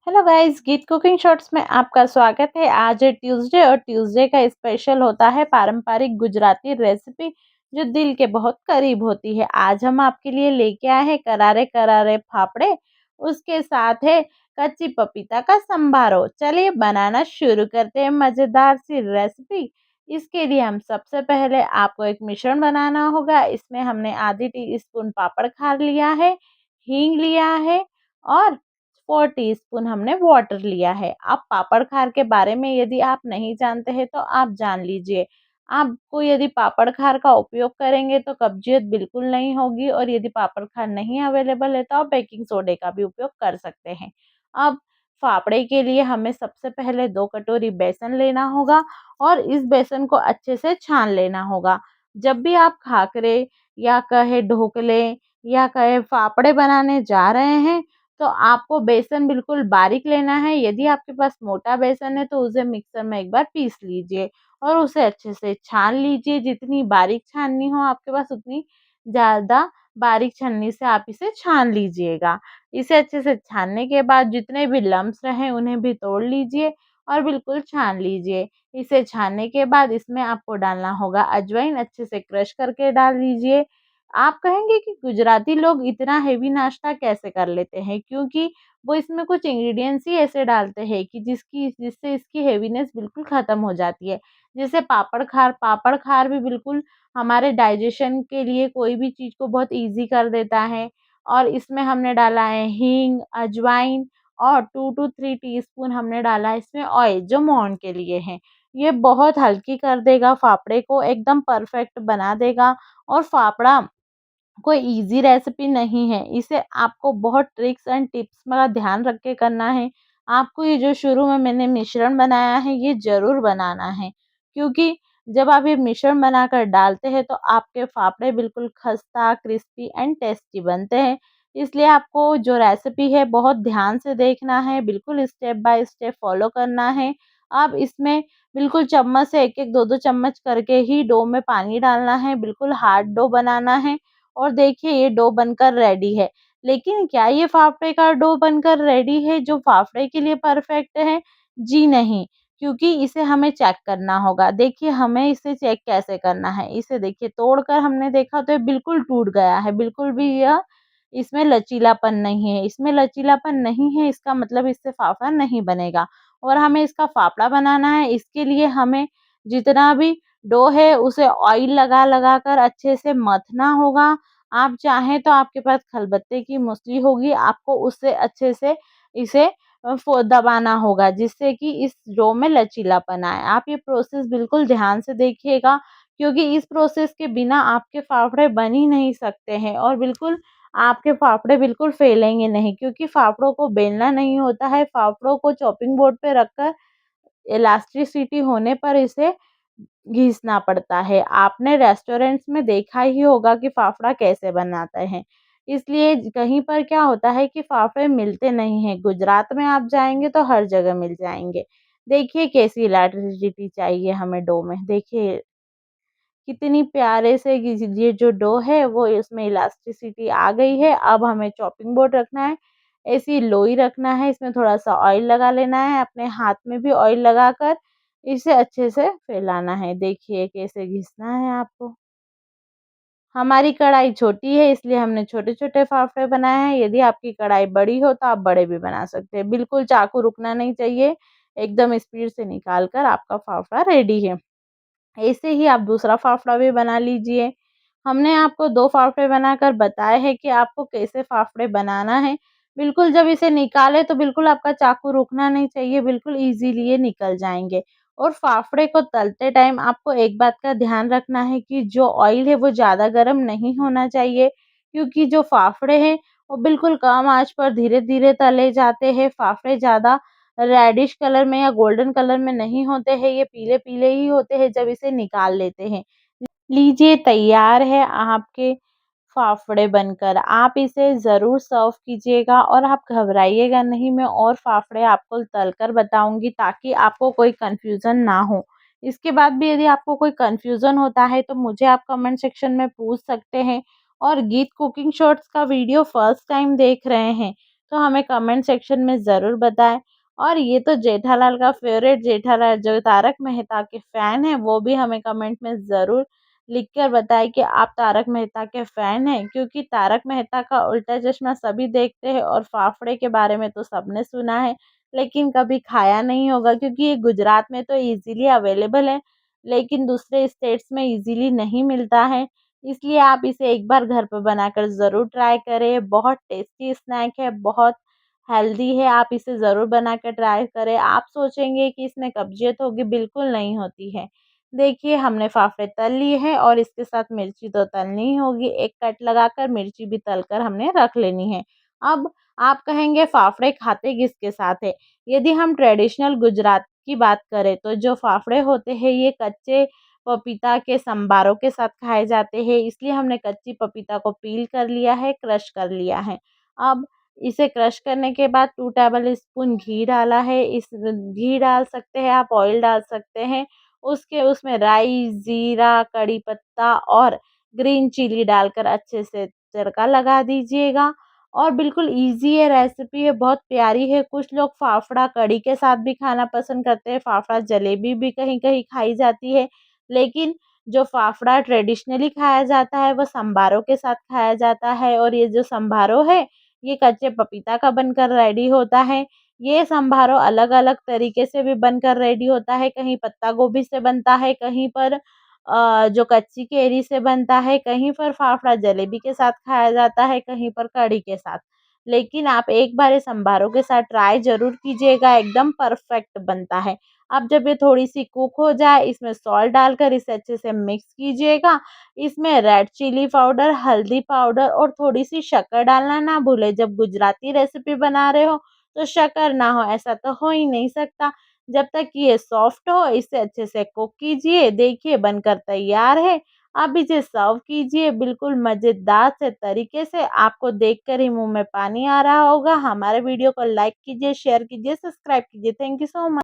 Hello guys, गीत cooking shorts में आपका स्वागत है। आज है ट्यूसडे और ट्यूसडे का स्पेशल होता है पारंपरिक गुजराती रेसिपी जो दिल के बहुत करीब होती है। आज हम आपके लिए लेके आए हैं करारे करारे फाफड़े, उसके साथ है कच्ची पपीता का संभारो। चलिए बनाना शुरू करते हैं मज़ेदार सी रेसिपी। इसके लिए हम सबसे पहले आपको एक मिश्रण बनाना होगा। इसमें हमने आधी टी स्पून पापड़ खार लिया है, हींग लिया है और 4 टीस्पून हमने वाटर लिया है। आप पापड़ खार के बारे में यदि आप नहीं जानते हैं तो आप जान लीजिए। आपको यदि पापड़ खार का उपयोग करेंगे तो कब्जियत बिल्कुल नहीं होगी, और यदि पापड़ खार नहीं अवेलेबल है तो आप बेकिंग सोडे का भी उपयोग कर सकते हैं। अब फाफड़े के लिए हमें सबसे पहले 2 कटोरी बेसन लेना होगा और इस बेसन को अच्छे से छान लेना होगा। जब भी आप खाकरे या कहे ढोकले या कहे फाफड़े बनाने जा रहे हैं तो आपको बेसन बिल्कुल बारीक लेना है। यदि आपके पास मोटा बेसन है तो उसे मिक्सर में एक बार पीस लीजिए और उसे अच्छे से छान लीजिए। जितनी बारीक छाननी हो आपके पास उतनी ज़्यादा बारीक छन्नी से आप इसे छान लीजिएगा। इसे अच्छे से छानने के बाद जितने भी लम्स रहें उन्हें भी तोड़ लीजिए और बिल्कुल छान लीजिए। इसे छानने के बाद इसमें आपको डालना होगा अजवाइन, अच्छे से क्रश करके डाल लीजिए। आप कहेंगे कि गुजराती लोग इतना हेवी नाश्ता कैसे कर लेते हैं, क्योंकि वो इसमें कुछ इंग्रेडिएंट्स ही ऐसे डालते हैं कि जिससे इसकी हेवीनेस बिल्कुल ख़त्म हो जाती है। जैसे पापड़ खार भी बिल्कुल हमारे डाइजेशन के लिए कोई भी चीज़ को बहुत ईज़ी कर देता है। और इसमें हमने डाला है हींग, अजवाइन और 2 टू 3 टीस्पून हमने डाला है इसमें ऑयल जो मोहन के लिए है। ये बहुत हल्की कर देगा, फाफड़े को एकदम परफेक्ट बना देगा। और फाफड़ा कोई ईज़ी रेसिपी नहीं है। इसे आपको बहुत ट्रिक्स एंड टिप्स का ध्यान रख के करना है। आपको ये जो शुरू में मैंने मिश्रण बनाया है ये ज़रूर बनाना है, क्योंकि जब आप ये मिश्रण बनाकर डालते हैं तो आपके फाफड़े बिल्कुल खस्ता, क्रिस्पी एंड टेस्टी बनते हैं। इसलिए आपको जो रेसिपी है बहुत ध्यान से देखना है, बिल्कुल स्टेप बाय स्टेप फॉलो करना है। अब इसमें बिल्कुल चम्मच से 1-1, 2-2 चम्मच करके ही डो में पानी डालना है, बिल्कुल हार्ड डो बनाना है। और देखिए ये डो बनकर रेडी है। लेकिन क्या ये फाफड़े का डो बनकर रेडी है जो फाफड़े के लिए परफेक्ट है? जी नहीं, क्योंकि इसे हमें चेक करना होगा। देखिए हमें इसे चेक कैसे करना है, इसे देखिए तोड़कर हमने देखा तो ये बिल्कुल टूट गया है, बिल्कुल भी यह इसमें लचीलापन नहीं है। इसमें लचीलापन नहीं है इसका मतलब इससे फाफड़ा नहीं बनेगा। और हमें इसका फाफड़ा बनाना है, इसके लिए हमें जितना भी डो है उसे ऑयल लगा-लगा कर अच्छे से मथना होगा। आप चाहें तो आपके पास खलबत्ते की मुसली होगी, आपको उससे अच्छे से इसे दबाना होगा जिससे कि इस डो में लचीलापन आए। आप ये प्रोसेस बिल्कुल ध्यान से देखिएगा, क्योंकि इस प्रोसेस के बिना आपके फाफड़े बन ही नहीं सकते हैं और बिल्कुल आपके फाफड़े बिल्कुल फैलेंगे नहीं, क्योंकि फाफड़ों को बेलना नहीं होता है, फाफड़ों को चॉपिंग बोर्ड पे रखकर इलास्टिसिटी होने पर इसे घिसना पड़ता है। आपने रेस्टोरेंट्स में देखा ही होगा कि फाफड़ा कैसे बनाते हैं। इसलिए कहीं पर क्या होता है कि फाफड़े मिलते नहीं हैं। गुजरात में आप जाएँगे तो हर जगह मिल जाएँगे। देखिए कैसी इलास्टिसिटी चाहिए हमें डो में। देखिए कितनी प्यारे से ये जो डो है वो इसमें इलास्टिसिटी आ गई है। अब हमें चॉपिंग बोर्ड रखना है, ऐसी लोई रखना है, इसमें थोड़ा-सा ऑयल लगा लेना है, अपने हाथ में भी ऑयल लगाकर इसे अच्छे से फैलाना है। देखिए कैसे घिसना है आपको। हमारी कढ़ाई छोटी है इसलिए हमने छोटे-छोटे फाफड़े बनाए हैं। यदि आपकी कढ़ाई बड़ी हो तो आप बड़े भी बना सकते हैं। बिल्कुल चाकू रुकना नहीं चाहिए, एकदम स्पीड से निकाल कर आपका फाफड़ा रेडी है। ऐसे ही आप दूसरा फाफड़ा भी बना लीजिए। हमने आपको 2 फाफड़े बनाकर बताए हैं कि आपको कैसे फाफड़े बनाना है। बिल्कुल जब इसे निकालें तो बिल्कुल आपका चाकू रुकना नहीं चाहिए, बिल्कुल ईज़िली ये निकल जाएँगे। और फाफड़े को तलते टाइम आपको एक बात का ध्यान रखना है कि जो ऑयल है वो ज़्यादा गर्म नहीं होना चाहिए, क्योंकि जो फाफड़े हैं वो बिल्कुल कम आँच पर धीरे-धीरे तले जाते हैं। फाफड़े ज़्यादा रेडिश कलर में या गोल्डन कलर में नहीं होते हैं, ये पीले-पीले ही होते हैं जब इसे निकाल लेते हैं। लीजिए तैयार है आपके फाफड़े बनकर। आप इसे ज़रूर सर्व कीजिएगा और आप घबराइएगा नहीं, मैं और फाफड़े आपको तलकर बताऊँगी ताकि आपको कोई कन्फ्यूज़न ना हो। इसके बाद भी यदि आपको कोई कन्फ्यूज़न होता है तो मुझे आप कमेंट सेक्शन में पूछ सकते हैं। और गीत कुकिंग शॉर्ट्स का वीडियो फर्स्ट टाइम देख रहे हैं तो हमें कमेंट सेक्शन में ज़रूर बताएं। और ये तो जेठालाल का फेवरेट जेठालाल जो तारक मेहता के फ़ैन हैं, वो भी हमें कमेंट में ज़रूर लिख कर बताएं कि आप तारक मेहता के फ़ैन हैं, क्योंकि तारक मेहता का उल्टा चश्मा सभी देखते हैं और फाफड़े के बारे में तो सबने सुना है, लेकिन कभी खाया नहीं होगा, क्योंकि ये गुजरात में तो ईज़िली अवेलेबल है, लेकिन दूसरे स्टेट्स में ईज़िली नहीं मिलता है। इसलिए आप इसे एक बार घर पे बनाकर ज़रूर ट्राई करें। बहुत टेस्टी स्नैक है, बहुत हेल्दी है, आप इसे ज़रूर बनाकर ट्राई करें। आप सोचेंगे कि इसमें कब्ज़ियत होगी, बिल्कुल नहीं होती है। देखिए हमने फाफड़े तल लिए हैं और इसके साथ मिर्ची तो तलनी ही होगी। एक कट लगाकर मिर्ची भी तलकर हमने रख लेनी है। अब आप कहेंगे फाफड़े खाते किसके साथ है? यदि हम ट्रेडिशनल गुजरात की बात करें तो जो फाफड़े होते हैं ये कच्चे पपीता के संभारों के साथ खाए जाते हैं, इसलिए हमने कच्ची पपीता को पील कर लिया है, क्रश कर लिया है। अब इसे क्रश करने के बाद 2 टेबल स्पून घी डाला है, इस घी डाल सकते हैं आप, ऑयल डाल सकते हैं। उसमें राई, जीरा, कड़ी पत्ता और ग्रीन चिली डालकर अच्छे से तड़का लगा दीजिएगा। और बिल्कुल ईज़ी है रेसिपी है, बहुत प्यारी है। कुछ लोग फाफड़ा कढ़ी के साथ भी खाना पसंद करते हैं, फाफड़ा जलेबी भी कहीं-कहीं खाई जाती है। लेकिन जो फाफड़ा ट्रेडिशनली खाया जाता है वो संभारों के साथ खाया जाता है, और ये जो संभारो है ये कच्चे पपीता का बनकर रेडी होता है। ये संभारो अलग-अलग तरीके से भी बनकर रेडी होता है, कहीं पत्ता गोभी से बनता है, कहीं पर जो कच्ची कैरी से बनता है, कहीं पर फाफड़ा जलेबी के साथ खाया जाता है, कहीं पर कढ़ी के साथ। लेकिन आप एक बार ये संभारों के साथ ट्राई ज़रूर कीजिएगा, एकदम परफेक्ट बनता है। अब जब ये थोड़ी-सी कुक हो जाए, इसमें सॉल्ट डालकर इसे अच्छे से मिक्स कीजिएगा। इसमें रेड चिली पाउडर, हल्दी पाउडर और थोड़ी-सी शक्कर डालना ना भूलें। जब गुजराती रेसिपी बना रहे हो, तो शक्कर ना हो ऐसा तो हो ही नहीं सकता। जब तक ये सॉफ्ट हो, इसे अच्छे से कुक कीजिए। देखिए बनकर तैयार है। अब इसे सर्व कीजिए बिल्कुल मज़ेदार से तरीके से। आपको देखकर ही मुँह में पानी आ रहा होगा। हमारे वीडियो को लाइक कीजिए, शेयर कीजिए, सब्सक्राइब कीजिए। Thank you so much.